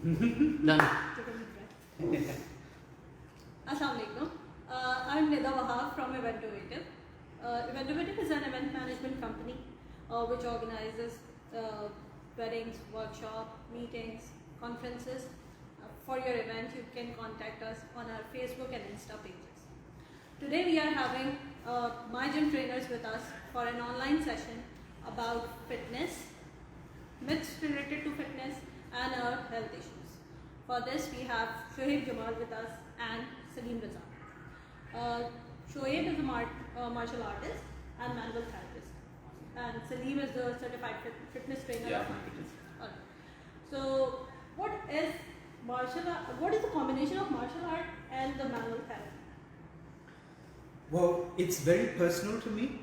Done. Assalamualaikum. I'm Nida Wahab from Eventovative. Eventovative is an event management company which organizes weddings, workshops, meetings, conferences. For your event, you can contact us on our Facebook and Insta pages. Today we are having my gym trainers with us for an online session about fitness, myths related to fitness and our health issues. For this we have Shoaib Jamal with us and Salim Raza. Shoaib is a martial artist and manual therapist, and Salim is the certified fitness trainer of fitness. Alright. So what is the combination of martial art and the manual therapy? Well, it's very personal to me.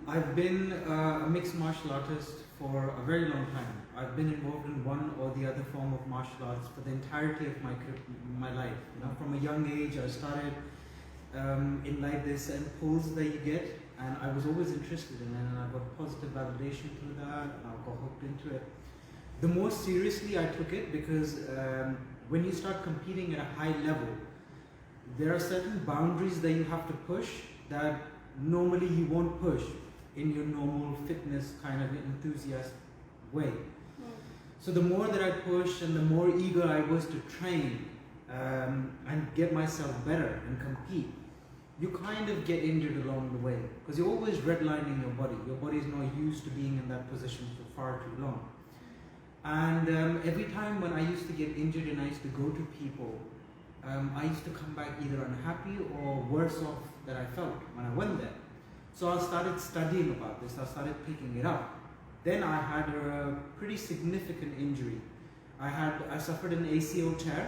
I've been a mixed martial artist for a very long time. I've been involved in one or the other form of martial arts for the entirety of my life. You know, from a young age, I started in like this impulse that you get, and I was always interested in it, and I got positive validation through that, and I got hooked into it. The more seriously I took it, because when you start competing at a high level, there are certain boundaries that you have to push that normally you won't push in your normal fitness kind of enthusiast way. So the more that I pushed and the more eager I was to train and get myself better and compete, you kind of get injured along the way, because you're always redlining your body. Your body is not used to being in that position for far too long. And every time when I used to get injured and I used to go to people, I used to come back either unhappy or worse off than I felt when I went there. So I started studying about this, I started picking it up. Then I had a pretty significant injury. I suffered an ACL tear.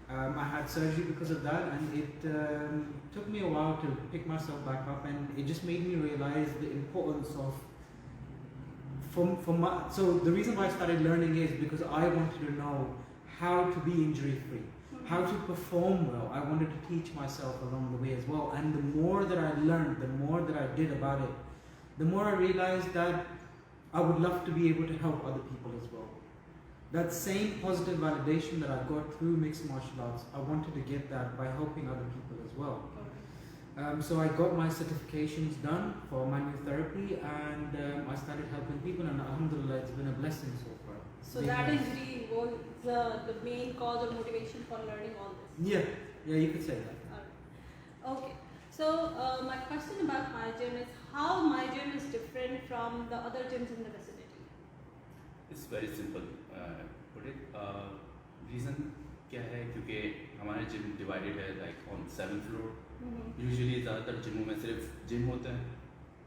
I had surgery because of that, and it took me a while to pick myself back up, and it just made me realize the importance of so the reason why I started learning is because I wanted to know how to be injury free, how to perform well. I wanted to teach myself along the way as well, and the more that I learned, the more that I did about it, the more I realized that I would love to be able to help other people as well. That same positive validation that I got through mixed martial arts, I wanted to get that by helping other people as well. So I got my certifications done for manual therapy, and I started helping people, and alhamdulillah, it's been a blessing so far. So that injury was the main cause or motivation for learning all this? Yeah, you could say that. Okay, so my question about my gym is how my gym is different from the other gyms in the vicinity? It's very simple. Put it. Reason क्या है, क्योंकि हमारे gym divided है like on 7th floor. Usually ज़्यादातर जिमों में सिर्फ gym होते हैं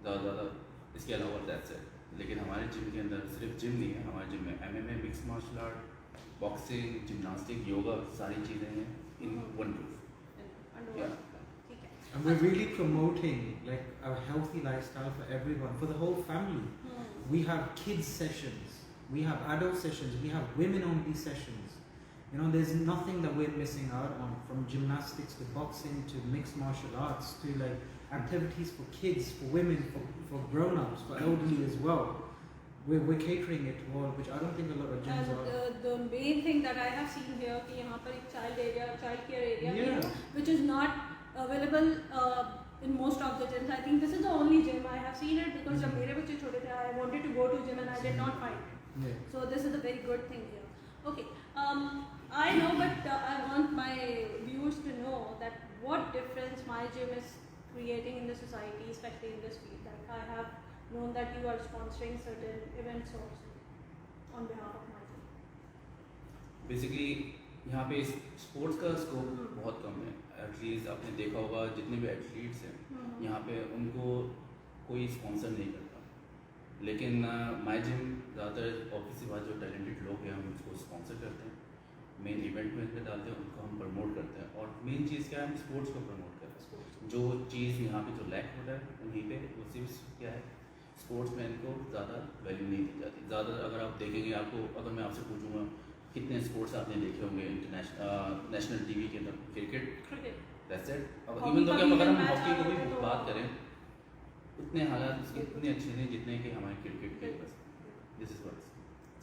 ज़्यादा, इसके अलावा दैट्स इट. लेकिन हमारे जिम के अंदर सिर्फ जिम नहीं है. हमारे जिम में MMA, mix martial art, boxing, gymnastic, yoga, सारी चीज़ें हैं in one roof. And we're really promoting like a healthy lifestyle for everyone, for the whole family. We have kids sessions, we have adult sessions, we have women only sessions. You know, there's nothing that we're missing out on, from gymnastics to boxing to mixed martial arts to like activities for kids, for women, for grown-ups, for elderly as well. We're catering it to all, which I don't think a lot of gyms are. And the main thing that I have seen here कि यहाँ पर एक child care area, Yeah. which is not available in most of the gyms. I think this is the only gym I have seen it, because जब मेरे बच्चे छोटे थे, I wanted to go to gym and I did not find it. Yeah. So this is a very good thing here. Okay, I know, but I want my viewers to know that what difference my gym is creating in the society, especially in this field. Like I have known that you are sponsoring certain events also on behalf of my gym. Basically यहाँ पे sports का scope बहुत कम है. At least आपने देखा होगा जितने भी एथलीट्स हैं यहाँ पे उनको कोई स्पॉन्सर नहीं करता. लेकिन माय जिम ज़्यादातर ऑब्वियसली बात जो टैलेंटेड लोग हैं हम उसको स्पॉन्सर करते हैं, मेन इवेंट में इनके डालते हैं, उनको हम प्रमोट करते हैं. और मेन चीज़ क्या है, हम स्पोर्ट्स को प्रमोट करते हैं. जो चीज़ यहाँ पे जो लैक होता है वहीं पे वो सिर्फ क्या है, स्पोर्ट्स में इनको ज़्यादा वैल्यू नहीं दी जाती. ज़्यादा अगर आप देखेंगे, आपको अगर मैं आपसे पूछूँगा कितने स्पोर्ट्स आपने देखे होंगे इंटरनेशनल नेशनल टीवी के अंदर, क्रिकेट, दैट्स इट. इवन तो अगर हम हॉकी की भी बात करें, उतने हालात उसके इतने अच्छे नहीं जितने कि हमारे क्रिकेट के बस. This is what.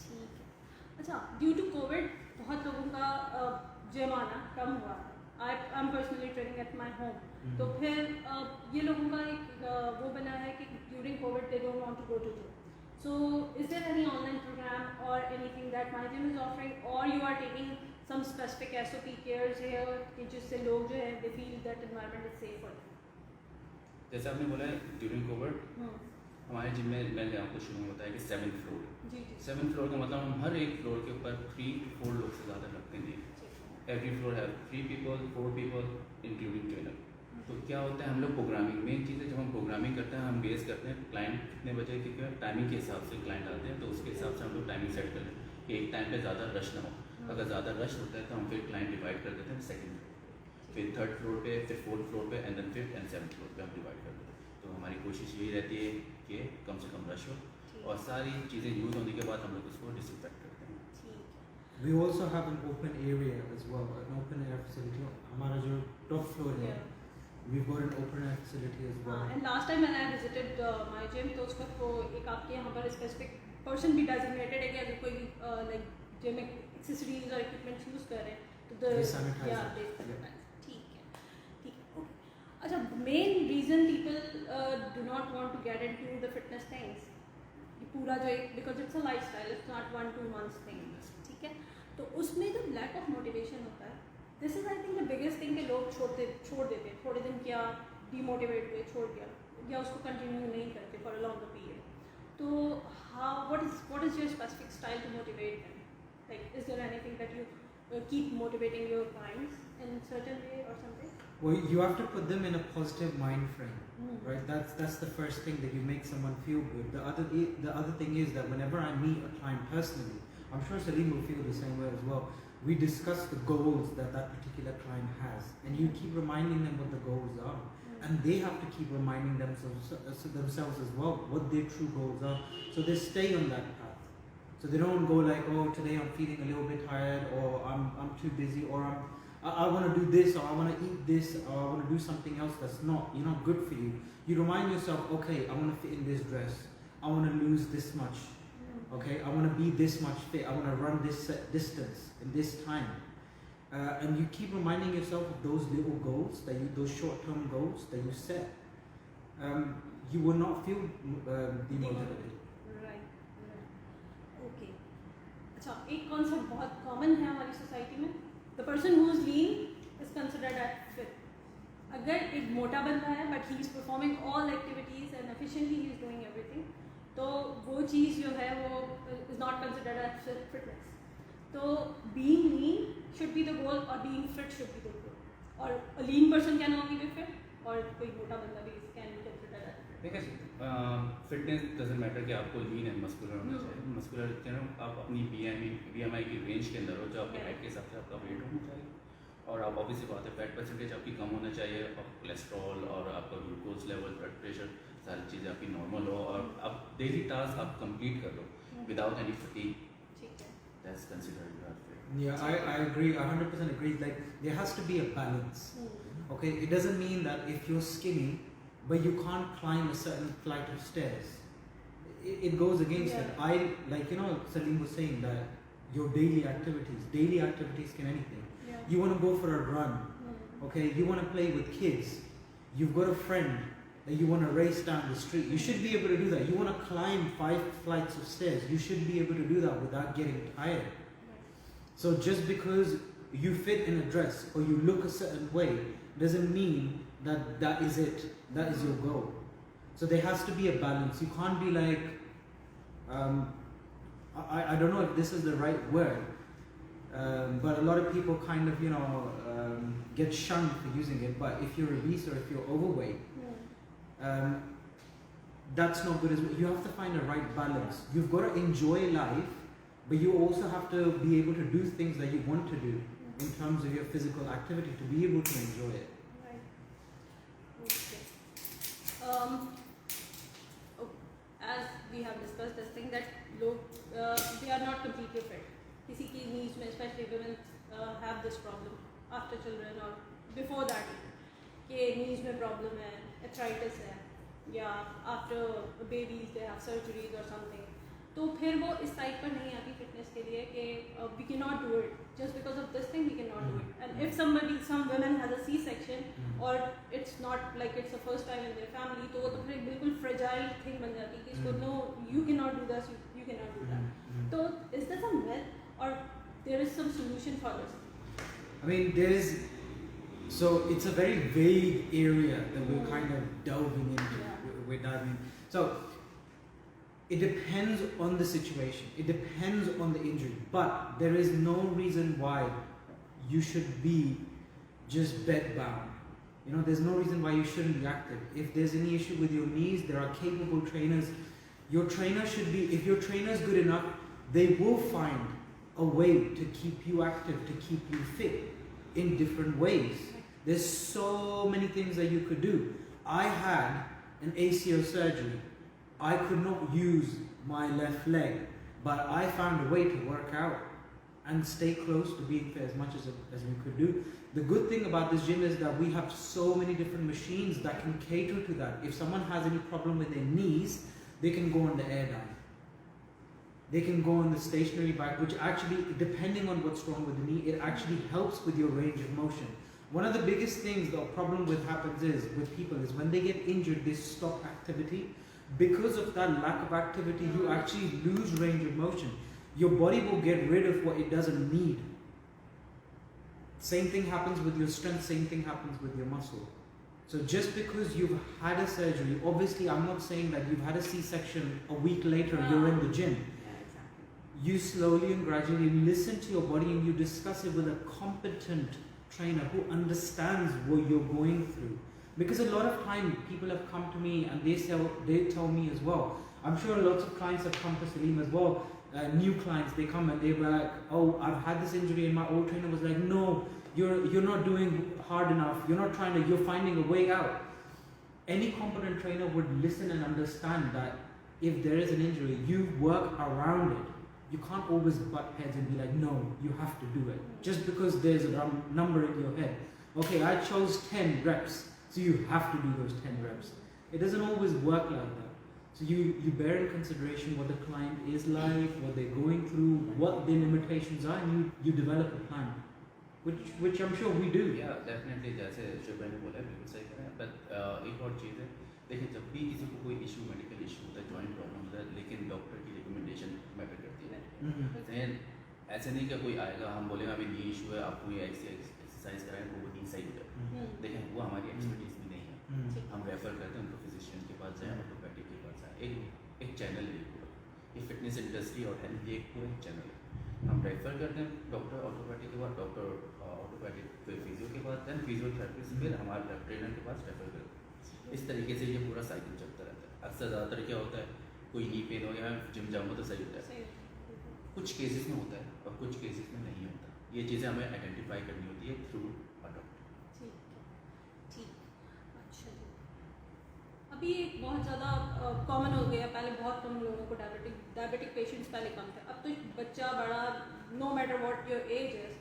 ठीक है. अच्छा, ड्यू टू कोविड बहुत लोगों का जिम आना कम हुआ। I am personally training at my home. तो फिर ये लोगों का एक वो बना है कि during Covid they don't want to go to gym. So is there any online program और anything that my gym is offering, और you are taking some specific SOP cares है कि जिससे लोग जो है they feel that environment is safe for them? जैसे आपने बोला है ड्यूरिंग कोविड हमारे जिम में, मैंने आपको शुरू में बताया कि 7th फ्लोर है। जी जी। 7th फ्लोर का मतलब हम हर एक फ्लोर के ऊपर 3 to 4 लोग से ज़्यादा रखते नहीं। एवरी फ्लोर है 3 people 4 people इंक्लूडिंग ट्रेनर। तो क्या होता है हम लोग प्रोग्रामिंग, मेन चीज़ है जब हम प्रोग्रामिंग करते हैं हम बेस करते हैं क्लाइंट कितने बजे की टाइमिंग के हिसाब से क्लाइंट आते हैं, तो उसके हिसाब से हम लोग टाइमिंग सेट कर लें कि एक टाइम पे ज़्यादा रश ना हो। अगर ज़्यादा रश होता है तो हम फिर क्लाइंट डिवाइड कर देते हैं 2nd फ्लोर, फिर 3rd फ्लोर पे, फिर 4th फ्लोर पे, and then 5th and 7th floor पे हम डिवाइड कर देते हैं। तो हमारी कोशिश यही रहती है कि कम से कम रश हो और सारी चीज़ें यूज़ होने के बाद हम लोग उसको डिसइंफेक्ट करते हैं। We also have an open area as well, an open air facility. हमारा जो top floor है, we've got an open air facility as well. And last time मैंने विजिटेड माय जिम तो उस वक्त वो एक आपके यहाँ पर स्पेसिफिक पर्सन भी डेजिग्नेटेड है कि अगर कोई लाइक जिम एक्सेसरीज और इक्विपमेंट्स यूज़ कर रहे हैं तो They sanitize या it. They sanitize। ठीक है, ठीक है, ओके। अच्छा, main reason people do not want to get into the fitness things, ये पूरा जो एक because it's a lifestyle, it's not 1-2 months thing, ठीक है। तो उसमें जब लैक ऑफ मोटिवेशन होता है, this is I think the biggest thing कि लोग छोड़ देते हैं, थोड़े दिन किया, डीमोटिवेट हुए, छोड़ दिया या उसको कंटिन्यू नहीं करते फॉर अ लॉन्गर पीरियड। तो how what is your specific style to motivate them? Like is there anything that you keep motivating your clients in certain way और something? Well, you have to put them in a positive mind frame, right? That's the first thing, that you make someone feel good. The other thing is that whenever I meet a client personally, I'm sure Salim will feel the same way as well. We discuss the goals that particular client has, and you keep reminding them what the goals are, and they have to keep reminding themselves as well what their true goals are, so they stay on that path. So they don't go like, oh, today I'm feeling a little bit tired, or I'm too busy, or I want to do this, or I want to eat this, or I want to do something else that's not good for you. You remind yourself, okay, I want to fit in this dress, I want to lose this much, okay, I want to be this much fit, I want to run this distance in this time, and you keep reminding yourself of those little goals those short-term goals that you set. You will not feel demotivated. Right, okay. अच्छा, एक concept बहुत common है हमारी society में, the person who is lean is considered at fit. अगर एक मोटा बंदा है but he is performing all activities and efficiently he is doing everything, तो वो चीज़ जो है वो is not considered at fitness. तो being lean should be the goal और being fit should be the goal, और a lean person can only be fit और कोई मोटा बंदा भी can be considered at fit. देखिए फिटनेस डजेंट मैटर कि आपको लीन एंड मस्कुलर होना चाहिए। मस्कुलर आप अपनी BMI की रेंज के अंदर हो, जो आपके हाइट के हिसाब से आपका वेट होना चाहिए, और आप ऑब्वियसली बात है फैट परसेंटेज आपकी कम होना चाहिए, और कोलेस्ट्रॉल और आपका ग्लूकोज लेवल, ब्लड प्रेशर, सारी चीज़ें आपकी नॉर्मल हो, और आप डेली टास्क आप कंप्लीट कर लो without any fatigue, that's considered your fit. Yeah, I agree, 100% agree. Like, there has to be a balance. Okay, it doesn't mean that if you're skinny but you can't climb a certain flight of stairs, it goes against that. Salim was saying that your daily activities can anything. You want to go for a run, okay, you want to play with kids, you've got a friend that you want to race down the street, you should be able to do that. You want to climb 5 flights of stairs, you should be able to do that without getting tired. So just because you fit in a dress or you look a certain way doesn't mean that is it, that is your goal. So there has to be a balance. You can't be like, I don't know if this is the right word, but a lot of people kind of get shunned for using it. But if you're obese or if you're overweight, that's not good as well. You have to find the right balance. You've got to enjoy life, but you also have to be able to do things that you want to do in terms of your physical activity to be able to enjoy it. As we have discussed this thing that they are not completely fit. किसी की नीज में especially women have this problem after children or before that कि नीज में problem है, arthritis है, या after babies they have surgeries or something. तो फिर वो इस साइड पर नहीं आती फिटनेस के लिए कि we can not do it just because of this thing we can not do it and if some women has a C section और it's not like it's the first time in their family तो वो तो फिर बिल्कुल fragile thing बन जाती है कि इसको no you can not do this you can not do that तो is this a myth or there is some solution for this? I mean, there is. So it's a very vague area that we're kind of delving into. Yeah. We're diving. So it depends on the situation. It depends on the injury. But there is no reason why you should be just bed bound. You know, there's no reason why you shouldn't be active. If there's any issue with your knees, there are capable trainers. Your trainer should be. If your trainer is good enough, they will find a way to keep you active, to keep you fit in different ways. There's so many things that you could do. I had an ACL surgery. I could not use my left leg, but I found a way to work out and stay close to being fit as much as we could do. The good thing about this gym is that we have so many different machines that can cater to that. If someone has any problem with their knees, they can go on the air down. They can go on the stationary bike, which actually, depending on what's wrong with the knee, it actually helps with your range of motion. One of the biggest things, the problem with happens is with people is when they get injured, they stop activity. Because of that lack of activity, you actually lose range of motion. Your body will get rid of what it doesn't need. Same thing happens with your strength, same thing happens with your muscle. So just because you've had a surgery, obviously I'm not saying that you've had a C-section a week later, you're in the gym. You slowly and gradually listen to your body and you discuss it with a competent trainer who understands what you're going through. Because a lot of time people have come to me and they tell me as well. I'm sure lots of clients have come to Salim as well. New clients, they come and they're like, oh, I've had this injury, and my old trainer was like, no, you're not doing hard enough. You're finding a way out. Any competent trainer would listen and understand that if there is an injury, you work around it. You can't always butt heads and be like, no, you have to do it. Just because there's a number in your head. Okay, I chose 10 reps, so you have to do those 10 reps. It doesn't always work like that. So you bear in consideration what the client is like, what they're going through, what their limitations are, and you develop a plan. Which I'm sure we do. Yeah, definitely. जैसे शुभ्रा ने बोला बिल्कुल सही कह रहे हैं. But एक और चीज़ है, देखिए जब भी किसी को कोई इशू, मेडिकल इशू होता है, जॉइंट प्रॉब्लम होता है, लेकिन डॉक्टर की रिकमेंडेशन मैटर करती है. ऐसे नहीं कि कोई आएगा हम बोलेंगे अभी नी इशू है, आपको ये एक्सरसाइज कराएं वो नी सही हो जाए. देखें वो हमारी एक्सपर्टीज में नहीं है. हम रेफर करते हैं उनको फिजिशियन के पास जाएँ, ऑर्थोपेडिक के पास जाएँ. एक चैनल है पूरा, ये फिटनेस इंडस्ट्री और हेल्थ ये एक पूरा चैनल है. हम रेफर करते हैं डॉक्टर ऑर्थोपेडिक के बाद, डॉक्टर ऑर्थोपेडिक फिर फिजियो के बाद, दैन फिजियोथेरेपिस्ट, फिर हमारे ट्रेनर के पास रेफर करते हैं. इस तरीके से ये पूरा साइकिल चलता रहता है. अक्सर ज़्यादातर क्या होता है, कोई नी पेन हो गया, जिम जाऊँगा तो सही होता है. कुछ केसेस में होता है और कुछ केसेस में नहीं होता. ये चीज़ें हमें आइडेंटिफाई करनी होती है थ्रू अ डॉक्टर. ठीक. अच्छा जी. अभी एक बहुत ज़्यादा कॉमन हो गया, पहले बहुत कम लोगों को डायबिटिक पेशेंट्स पहले कम थे. अब तो बच्चा बड़ा, no matter what your age is,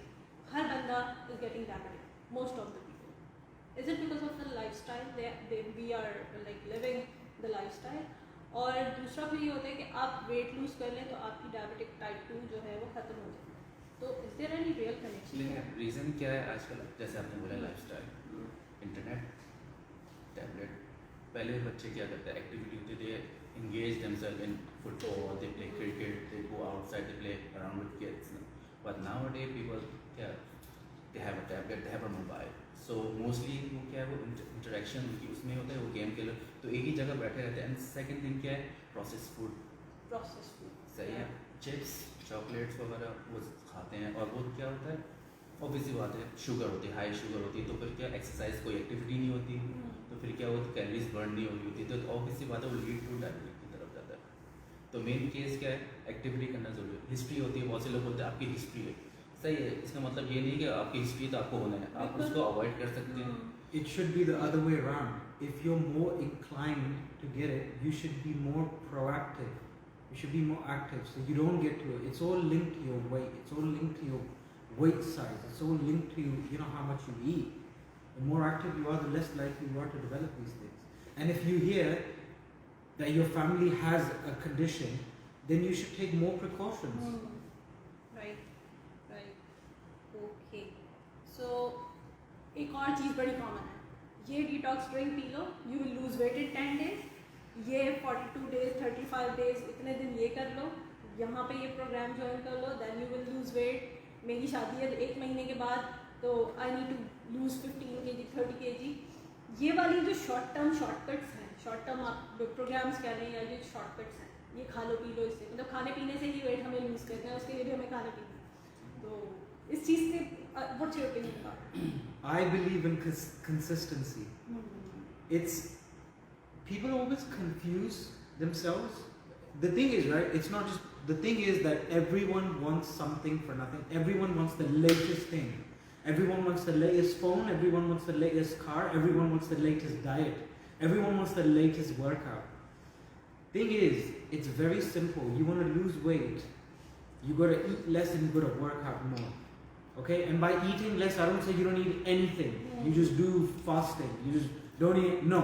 हर बंदा is getting diabetic, most of the people. Is it because of the lifestyle we are like living the lifestyle? और दूसरा फिर ये होता है कि आप वेट लूज कर लें तो आपकी डायबिटिक टाइप 2 जो है वो ख़त्म हो जाए. तो is there any real connection? लेकिन रीज़न क्या है आजकल, जैसे आपने बोला लाइफस्टाइल, इंटरनेट, टैबलेट. पहले बच्चे क्या करते हैं, एक्टिविटी होती थी, engage themselves in football, they play cricket, they go outside, they play around with kids. But nowadays people, they have a tablet, they have a mobile. So mostly वो क्या है, वो इंटरेक्शन उनकी उसमें होता है, वो गेम खेलो तो एक ही जगह बैठे रहते हैं. एंड सेकंड थिंग क्या है, प्रोसेस फूड. सही है, चिप्स, चॉकलेट्स वगैरह वो खाते हैं. और वो क्या होता है, ऑब्वियसली बात है, शुगर होती है, हाई शुगर होती है. तो फिर क्या, एक्सरसाइज कोई एक्टिविटी नहीं होती, तो फिर क्या होता है, कैलोरीज बर्न नहीं हो रही होती, तो ऑब्वियसली बात है वो लीड टू डायबिटीज की तरफ जाता है. तो मेन केस क्या है, एक्टिविटी करना जरूरी है. हिस्ट्री होती है, बहुत से लोग बोलते हैं आपकी हिस्ट्री है, सही है. इसका मतलब ये नहीं कि आपकी हिस्ट्री तो आपको होना है, आप उसको अवॉइड कर सकते हैं. It should be the other way around. If you're more inclined to get it, you should be more proactive. You should be more active, so you don't get to it. It's all linked to your weight. It's all linked to your weight size. It's all linked to how much you eat. The more active you are, the less likely you are to develop these things. And if you hear that your family has a condition, then you should take more precautions. Right, right. Okay. So एक और चीज़ बड़ी common है, ये detox drink P low, you will lose wait in 10 days, ये 42 days 35 days इतने दिन ये कर लो, यहाँ पे ये प्रोग्राम ज्वाइन कर लो, then you will lose weight. मेरी शादी है 1 महीने के बाद, तो I need to lose 15 kg 30 kg. ये वाली जो शॉर्ट टर्म शॉर्टकट्स हैं, शॉर्ट टर्म आप प्रोग्राम्स कह रहे हैं या ये शॉर्टकट्स हैं, ये खा लो पी लो, इससे मतलब खाने पीने से ही वेट हमें लूज करना है, उसके लिए भी हमें खाना पीना है. तो इस चीज़ से what's your opinion about it? I believe in consistency. It's people always confuse themselves. The thing is, right? It's not just the thing is that everyone wants something for nothing. Everyone wants the latest thing. Everyone wants the latest phone. Everyone wants the latest car. Everyone wants the latest diet. Everyone wants the latest workout. Thing is, it's very simple. You want to lose weight, you got to eat less and you got to work out more. Okay, and by eating less, I don't say you don't eat anything. You just do fasting. You just don't eat. No,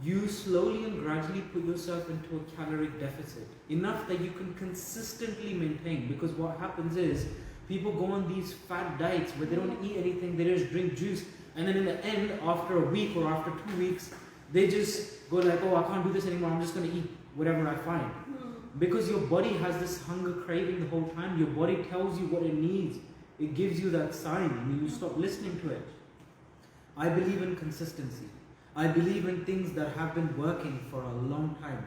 you slowly and gradually put yourself into a caloric deficit, enough that you can consistently maintain. Because what happens is, people go on these fat diets where they don't eat anything, they just drink juice, and then in the end, after a week or after 2 weeks, they just go like, oh, I can't do this anymore, I'm just going to eat whatever I find. Because your body has this hunger craving the whole time. Your body tells you what it needs. It gives you that sign and you stop listening to it. I believe in consistency. I believe in things that have been working for a long time.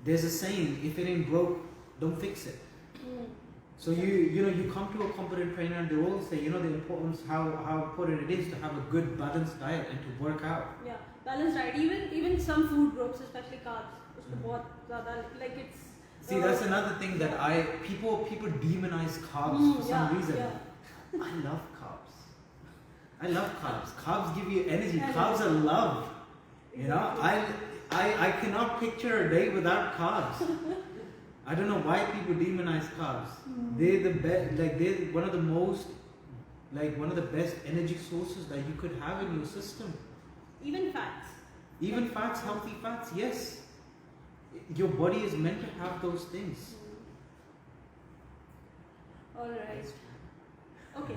There's a saying, if it ain't broke, don't fix it. So you come to a competent trainer and they all say, the importance, how important it is to have a good balanced diet and to work out. Yeah, balanced diet, even some food groups, especially carbs, उसको बहुत ज़्यादा like it's. See, that's another thing that people demonize carbs for some reason. Yeah. I love carbs. I love carbs. Carbs give you energy. Carbs are love. I cannot picture a day without carbs. I don't know why people demonize carbs. They're the best. Like they're one of the best energy sources that you could have in your system. Even fats. Even fats, healthy fats. Yes. Your body is meant to have those things. All right. Okay.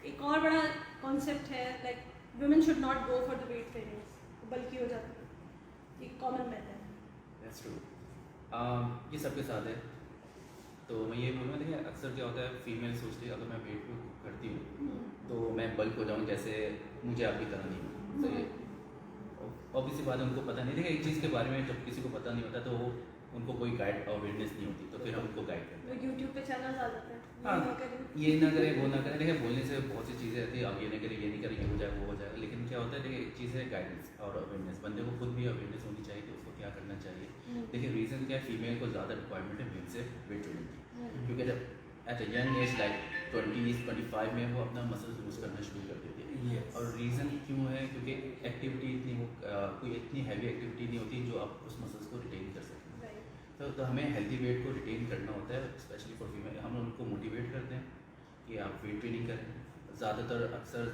एक और बड़ा concept है, like women should not go for the weight trainings, बल्कि हो जाती है, एक common math है. That's true. ये सबके साथ है. तो मैं ये बोलूँगा, देखिए अक्सर क्या होता है, फीमेल सोचती है अगर मैं वेट करती हूँ तो मैं बल्क हो जाऊँ, जैसे मुझे आपकी तरह नहीं हूँ. तो ऑब्वियसली बात है, उनको पता नहीं. देखिए एक चीज़ के बारे में जब किसी को पता नहीं होता तो उनको कोई गाइड अवेयरनेस नहीं होती, तो फिर हम उनको गाइड करते हैं. यूट्यूब पे चैनल्स आ जाते हैं, हाँ, ये ना करें वो ना करें. देखिए बोलने से बहुत सी चीज़ें रहती है, आप ये नहीं करें ये नहीं करें, ये हो जाए वो हो जाए. लेकिन क्या होता है, देखिए एक चीज़ है गाइडेंस और अवेयरनेस. बंदे को खुद भी अवेयरनेस होनी चाहिए कि उसको क्या करना चाहिए. देखिए रीज़न क्या है, फीमेल को ज़्यादा रिक्वायरमेंट है मेल से वेट ट्रेनिंग की, क्योंकि जब at a young age like 20-25 में वो अपना मसल्स लूज करना शुरू कर देती है. और रीज़न क्यों है, क्योंकि एक्टिविटी इतनी कोई इतनी हैवी एक्टिविटी नहीं होती जो आप उस मसल्स को रिटेन कर सकें. तो हमें हेल्दी वेट को रिटेन करना होता है, स्पेशली फॉर फीमेल. हम उनको मोटिवेट करते हैं कि आप वेट ट्रेनिंग करें. ज़्यादातर अक्सर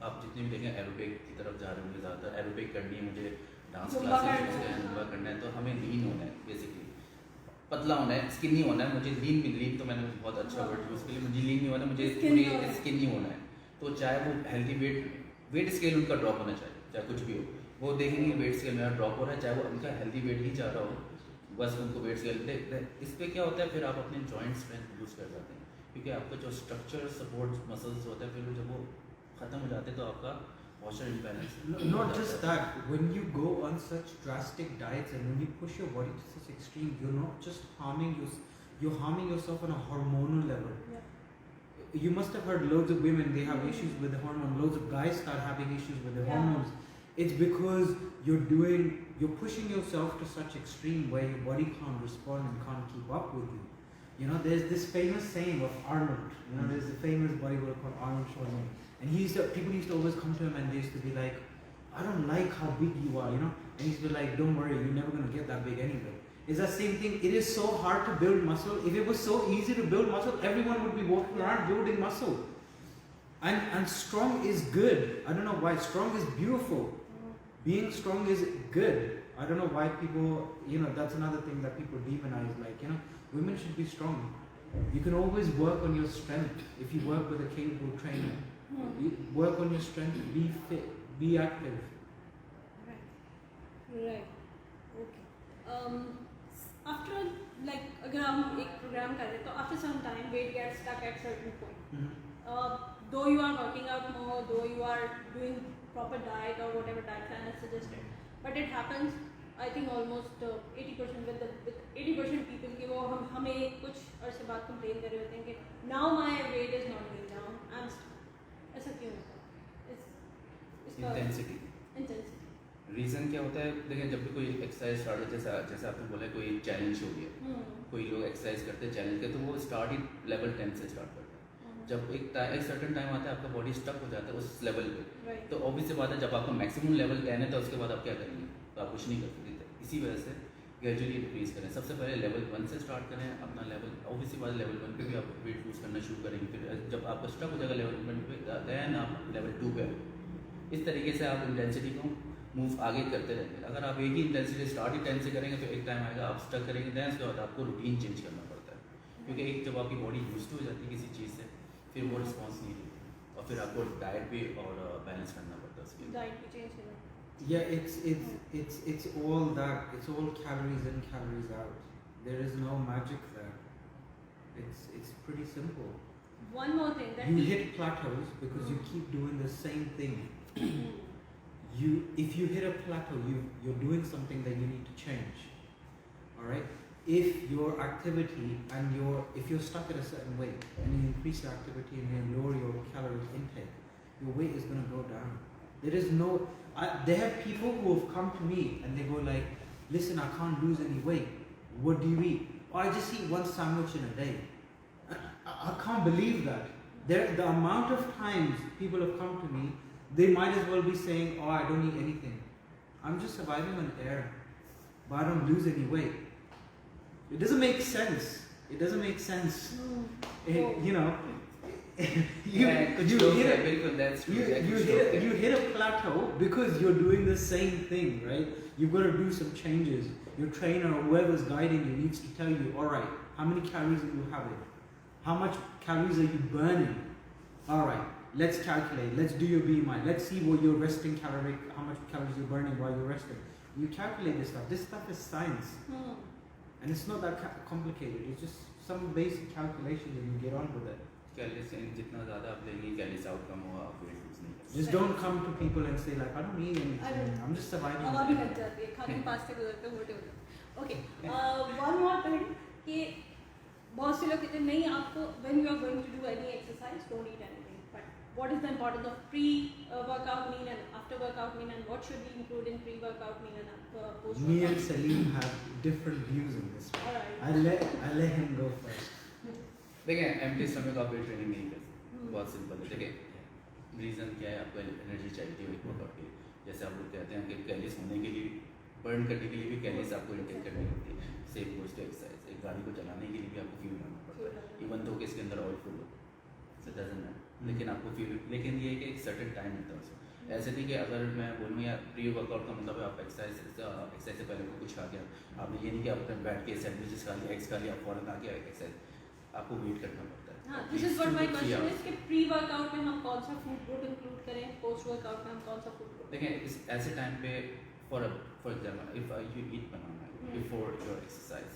आप जितने भी देखें एरोबिक की तरफ जा रहे होंगे, ज़्यादातर एरोबिक करनी है, मुझे डांस क्लासेस जुम्बा करना है, तो हमें लीन होना है, बेसिकली पतला होना है, स्किनी होना है. मुझे लीन तो मैंने बहुत अच्छा वर्ड यूज़ किया, मुझे लीन नहीं होना, मुझे पूरी स्किनी होना है. तो चाहे वो हेल्दी वेट स्केल उनका ड्रॉप होना चाहिए, चाहे कुछ भी हो, वो देखेंगे वेट स्केल मेरा ड्रॉप हो रहा है, चाहे वो उनका हेल्दी वेट ही जा रहा हो, बस उनको वेट स्केल देखते हैं. इस पर क्या होता है, फिर आप अपने जॉइंट स्ट्रेंथ लूज कर जाते हैं, क्योंकि आपका जो स्ट्रक्चर सपोर्ट मसल्स होता है, फिर जब वो ख़त्म हो जाते हैं तो आपका posture imbalance. Not just that, when you go on such drastic diets and when you push your body to such extreme, you're not just you're harming yourself on a hormonal level. You must have heard loads of women, they have issues with the hormone. Loads of guys start having issues with the hormones. It's because you're pushing yourself to such extreme where your body can't respond and can't keep up with you. There's this famous saying of Arnold. There's a famous bodybuilder called Arnold Schwarzenegger. And people used to always come to him and they used to be like, I don't like how big you are, And he's be like, don't worry, you're never going to get that big anyway. It's that same thing. It is so hard to build muscle. If it was so easy to build muscle, everyone would be walking around building muscle. And strong is good. I don't know why. Strong is beautiful. Being strong is good. I don't know why people, that's another thing that people demonize. Like, women should be strong. You can always work on your strength if you work with a capable trainer. You work on your strength, be fit, be active. Right. Okay. After like अगर हम एक program कर रहे हैं तो after some time weight gets stuck at certain point. Though you are working out more, though you are doing proper diet or whatever diet plan is suggested, but it happens I think almost 80% with 80% people कि वो हमें कुछ अर्से बाद complain कर रहे होते हैं कि now my weight is not going down, I'm stuck. ऐसा क्यों होता है? Intensity. रीज़न क्या होता है? देखिए, जब भी कोई एक्सरसाइज स्टार्ट होता है, जैसे आपने बोला कोई चैलेंज हो गया, कोई लोग एक्सरसाइज करते हैं चैलेंज के, तो वो स्टार्ट ही लेवल 10 से स्टार्ट करते हैं। जब एक सर्टन टाइम आता है आपका बॉडी स्टक हो जाता है उस लेवल पे, तो ऑब्वियस सी बात है जब आपका मैक्सिमम लेवल 10 है तो उसके बाद आप क्या करेंगे? तो आप कुछ नहीं कर सकते। इसी वजह से ग्रेजुअली इंक्रीज करें। सबसे पहले लेवल 1 से स्टार्ट करें अपना लेवल। ऑब्वियस सी बात, लेवल 1 पे भी आप वेट लूज करना शुरू करेंगे, फिर जब आपका स्टक हो जाएगा लेवल 1 पे, दैन आप लेवल 2 पे। इस तरीके से आप इंटेंसिटी को मूव आगे करते रहेंगे। अगर आप एक ही इंटेंसिटी स्टार्ट ही 10 से करेंगे तो एक टाइम आएगा आप स्टक करेंगे, दैन उसके बाद आपको रूटीन चेंज करना पड़ता है, क्योंकि एक जब आपकी बॉडी यूज्ड हो जाती है किसी चीज़ से, फिर वो रिस्पॉन्स नहीं देती, और फिर आपको डाइट भी और बैलेंस करना पड़ता है उसके लिए। डाइट भी चेंज करना। Yeah, it's all that. It's all calories in, calories out. There is no magic there. It's pretty simple. One more thing that You hit plateaus because you keep doing the same thing. If you hit a plateau, you're doing something that you need to change. All right. If your activity and if you're stuck at a certain weight and you increase your activity and you lower your calorie intake, your weight is going to go down. There is no. There have people who have come to me and they go like, "Listen, I can't lose any weight. What do you eat?" "Oh, I just eat one sandwich in a day." I can't believe that. The amount of times people have come to me, they might as well be saying, "Oh, I don't eat anything. I'm just surviving on air, but I don't lose any weight." It doesn't make sense. It doesn't make sense. You hit a plateau because you're doing the same thing, right? You've got to do some changes. Your trainer or whoever's guiding you needs to tell you, all right, how many calories are you having? How much calories are you burning? All right, let's calculate. Let's do your BMI. Let's see what your resting how much calories you're burning while you're resting. You calculate this stuff. This stuff is science. And it's not that complicated. It's just some basic calculations and you get on with it. Calories जितना ज़्यादा आप लेंगे calories out कम होगा, आप weight lose नहीं कर Just don't come to people and say like, "I don't eat anything. I'm just surviving." हवा भी लग जाती है, खाने पास्ते गुजरते मोटे हो जाते। Okay, one more thing कि बहुत से लोग कहते हैं नहीं आपको when you are going to do any exercise don't eat anything. But what is the importance of pre-workout meal and after-workout meal, and what should we include in pre-workout meal and post-workout? Me and Salim have different views on this. All right. I let him go first. देखिए, empty stomach आप weight training नहीं कर सकते। बहुत simple है। देखिए reason क्या है, आपको एनर्जी चाहिए वेट वर्कआउट के लिए। जैसे आप लोग कहते हैं कि कैलोरीज होने के लिए, बर्न करने के लिए भी कैलोरीज आपको इनटेक करनी होती है। Same goes to exercise. एक गाड़ी को चलाने के लिए भी आपको फ्यूल डालना पड़ता है, इवन तो इसके अंदर ऑयल फुल होता है, सो डजंट मैटर, लेकिन आपको फ्यूल, लेकिन ये है कि एक सर्टेन टाइम होता है उसको। ऐसे नहीं कि अगर मैं बोलूँ यार प्री वर्कआउट का मतलब है आप एक्सरसाइज से पहले को कुछ खा गया, आपने ये नहीं कि आप अपने बैठ के सैंडविचेस खा लिया, एग्स खा लिया, फौरन आके एक्सरसाइज, आपको वेट करना पड़ता है। हाँ, this is what my question is कि प्री वर्कआउट में हम कौन सा फूड ग्रुप इंक्लूड करें, पोस्ट वर्कआउट में हम कौन सा फूड ग्रुप? देखें, इस ऐसे टाइम पे for example if you eat banana before your exercise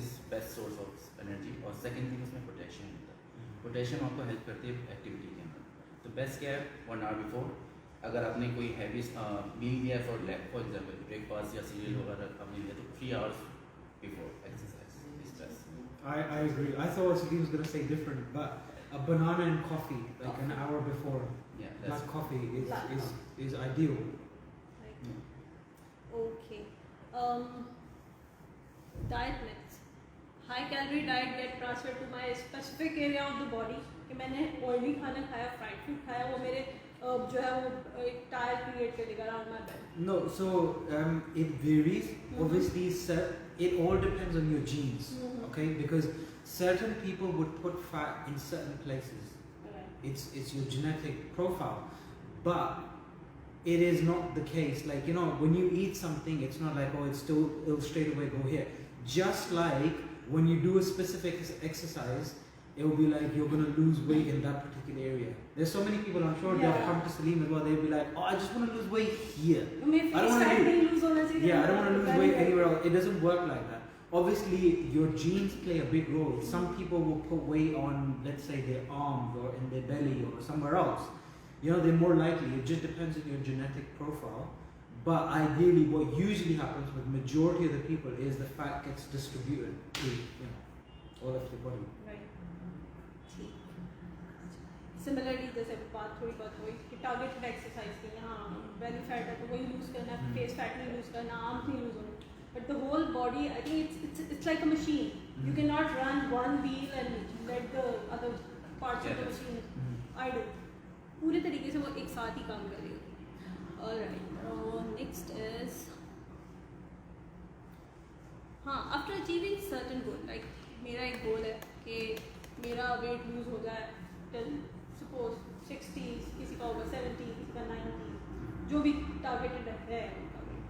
is best source of energy, और सेकंड थिंग उसमें पोटेशियम होता है। पोटेशियम आपको हेल्प करती है एक्टिविटी के अंदर। तो बेस्ट क्या है 1 आवर बिफोर, अगर आपने कोई हैवी मील लिया फॉर एग्जाम्पल ब्रेकफास्ट या सीरियल वगैरह आपने लिया, तो 3 hours before exercise is best. I agree. I thought he was going to say different, but a banana and coffee like an hour before, black coffee is ideal. Okay. Diet myths. High calorie diet get transferred to my specific area of the body. कि मैंने oily खाना खाया, fried food खाया, वो मेरे जो है वो एक tired create करेगा around my belly. No, so it varies. Obviously, it all depends on your genes. Okay, because certain people would put fat in certain places. Right. It's your genetic profile, but it is not the case. Like, you know, when you eat something, it's not like, oh, it'll straight away go here. Just like when you do a specific exercise, it will be like you're gonna lose weight in that particular area. There's so many people, I'm sure, they'll come to Salim as well. They'll be like, oh, I just want to lose weight here. I don't want to I don't want to lose weight anywhere else. It doesn't work like that. Obviously, your genes play a big role. Some people will put weight on, let's say, their arms or in their belly or somewhere else. You know, they're more likely. It just depends on your genetic profile. But ideally, what usually happens with majority of the people is the fat gets distributed to, you know, all of your body. Right. Similarly, जैसे बात थोड़ी बात हुई कि targeted exercise की यहाँ belly fat है तो वही lose करना, face fat नहीं lose करना, arms नहीं lose होना. But the whole body, I think it's like a machine. You cannot run one wheel and let the other parts of the machine idle. पूरे तरीके से वो एक साथ ही काम करेगी. Alright. Next is after achieving certain goal, like मेरा एक goal है कि मेरा weight lose हो जाए till suppose 60s, किसी का होगा 70, किसी का 90, जो भी targeted है उनका weight.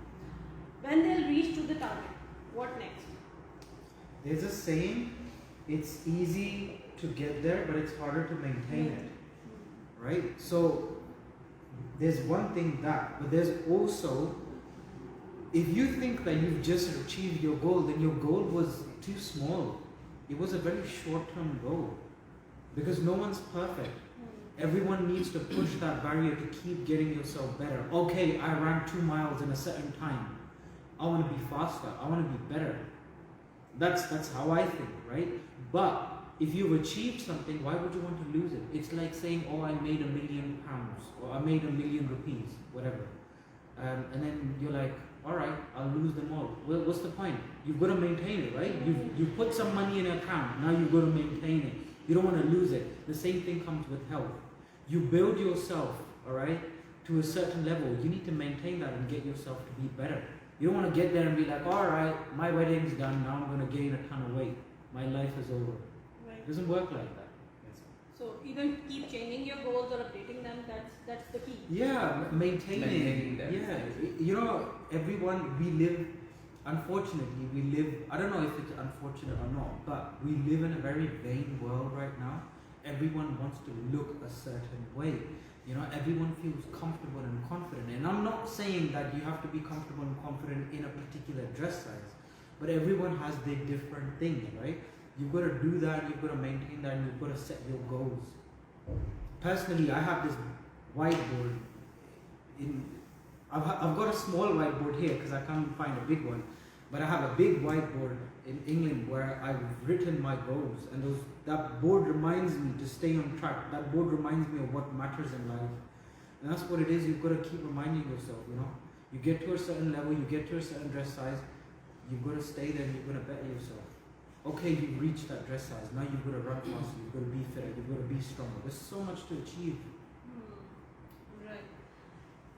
When they'll reach to the target, what next? There's a saying, it's easy to get there, but it's harder to maintain it. Right? So there's one thing that, but there's also, if you think that you've just achieved your goal, then your goal was too small. It was a very short-term goal, because no one's perfect. Everyone needs to push that barrier to keep getting yourself better. Okay, I ran 2 miles in a certain time. I want to be faster. I want to be better. That's how I think, right? But if you've achieved something, why would you want to lose it? It's like saying, oh, I made £1 million, or I made £1 million rupees, whatever. And then you're like, all right, I'll lose them all. Well, what's the point? You've got to maintain it, right? You put some money in an account. Now you've got to maintain it. You don't want to lose it. The same thing comes with health. You build yourself, all right, to a certain level. You need to maintain that and get yourself to be better. You don't want to get there and be like, all right, my wedding's done. Now I'm going to gain a ton of weight. My life is over. Right. It doesn't work like that. So either keep changing your goals or updating them. That's the key. Yeah, maintaining them. Yeah, you know, everyone, we live, unfortunately, I don't know if it's unfortunate or not, but we live in a very vain world right now. Everyone wants to look a certain way. You know, everyone feels comfortable and confident. And I'm not saying that you have to be comfortable and confident in a particular dress size, but everyone has their different thing, right? You've got to do that, you've got to maintain that, and you've got to set your goals. Personally, I have this whiteboard. I've got a small whiteboard here because I can't find a big one, but I have a big whiteboard in England where I've written my goals, and that board reminds me to stay on track. That board reminds me of what matters in life, and that's what it is. You've got to keep reminding yourself. You know, you get to a certain level, you get to a certain dress size, you've got to stay there, and you've got to better yourself. Okay, you've reached that dress size. Now you've got to run faster. You've got to be fitter. You've got to be stronger. There's so much to achieve. Right.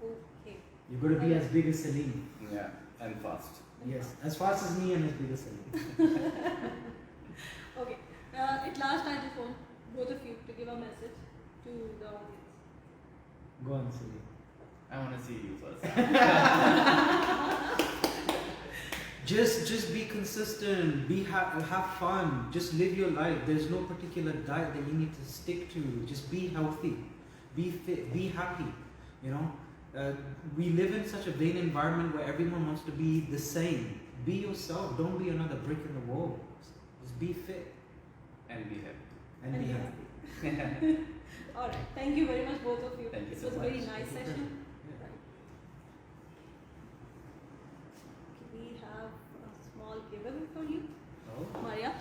Okay. You've got to be as big as Salim. Yeah, and fast. Yes, as fast as me and as big as Salim. Okay. At last, I just want both of you to give a message to the audience. Go on, Salim. I want to see you first. Just be consistent. Have fun. Just live your life. There's no particular diet that you need to stick to. Just be healthy. Be fit. Be happy. You know. We live in such a vain environment where everyone wants to be the same. Be yourself. Don't be another brick in the wall. Just be fit. And be happy. And be happy. Alright. Thank you very much, both of you. Thank you It so was a much. very nice session. Yeah. Right. We have a small giveaway for you. Oh. Maria.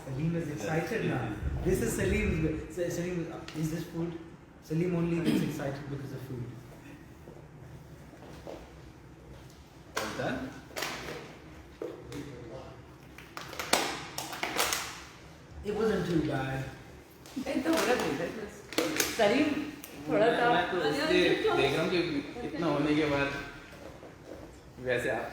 Salim is excited now. This is Salim's. Salim, is this food? Salim only gets excited because of food. All done? It wasn't too bad. एकदम बड़ा नहीं था सलीम थोड़ा सा मैं तो इसलिए देख रहा हूँ कि इतना होने के बाद वैसे आप